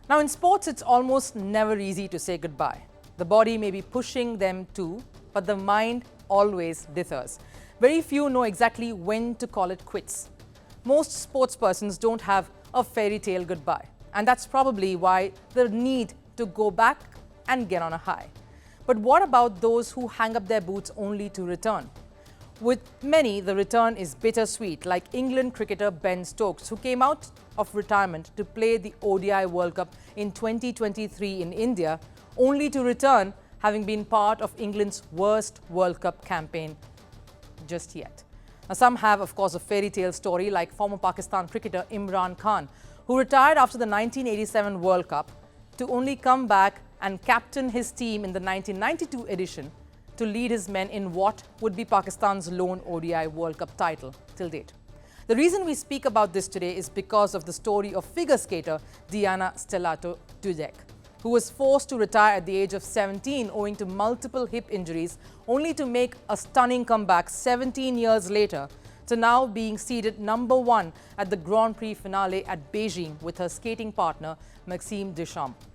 Now in sports, it's almost never easy to say goodbye. The body may be pushing them to, but the mind always dithers. Very few know exactly when to call it quits. Most sportspersons don't have a fairy tale goodbye, and that's probably why the need to go back and get on a high. But what about those who hang up their boots only to return? With many, the return is bittersweet, like England cricketer Ben Stokes, who came out of retirement to play the ODI World Cup in 2023 in India, only to return having been part of England's worst World Cup campaign just yet. Now, some have, of course, a fairy tale story like former Pakistan cricketer Imran Khan, who retired after the 1987 World Cup to only come back and captain his team in the 1992 edition to lead his men in what would be Pakistan's lone ODI World Cup title till date. The reason we speak about this today is because of the story of figure skater Deanna Stellato-Dudek, who was forced to retire at the age of 17 owing to multiple hip injuries, only to make a stunning comeback 17 years later to now being seeded #1 at the Grand Prix finale at Beijing with her skating partner Maxime Deschamps.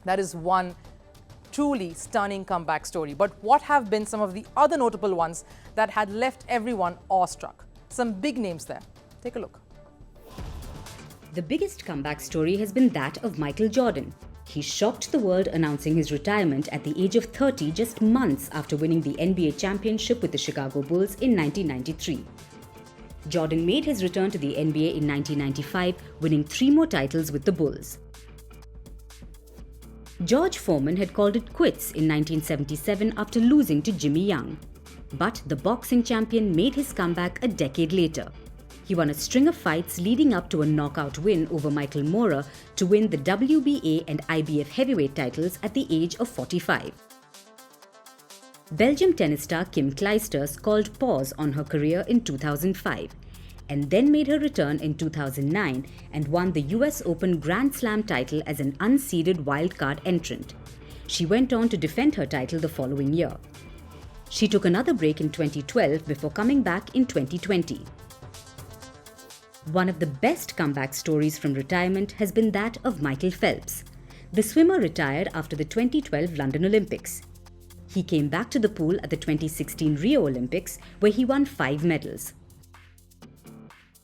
That is one truly stunning comeback story. But what have been some of the other notable ones that had left everyone awestruck? Some big names there. Take a look. The biggest comeback story has been that of Michael Jordan. He shocked the world announcing his retirement at the age of 30, just months after winning the NBA championship with the Chicago Bulls in 1993. Jordan made his return to the NBA in 1995, winning 3 more titles with the Bulls. George Foreman had called it quits in 1977 after losing to Jimmy Young. But the boxing champion made his comeback a decade later. He won a string of fights leading up to a knockout win over Michael Moorer to win the WBA and IBF heavyweight titles at the age of 45. Belgium tennis star Kim Clijsters called pause on her career in 2005 and then made her return in 2009 and won the US Open Grand Slam title as an unseeded wildcard entrant. She went on to defend her title the following year. She took another break in 2012 before coming back in 2020. One of the best comeback stories from retirement has been that of Michael Phelps. The swimmer retired after the 2012 London Olympics. He came back to the pool at the 2016 Rio Olympics, where he won 5 medals.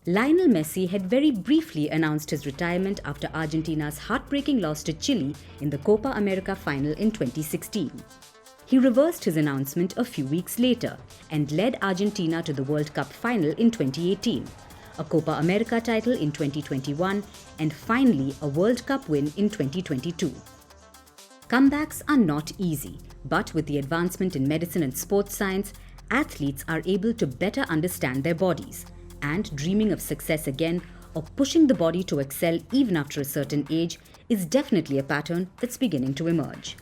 Lionel Messi had very briefly announced his retirement after Argentina's heartbreaking loss to Chile in the Copa America final in 2016. He reversed his announcement a few weeks later and led Argentina to the World Cup final in 2018, a Copa America title in 2021, and finally a World Cup win in 2022. Comebacks are not easy, but with the advancement in medicine and sports science, athletes are able to better understand their bodies. And dreaming of success again or pushing the body to excel even after a certain age is definitely a pattern that's beginning to emerge.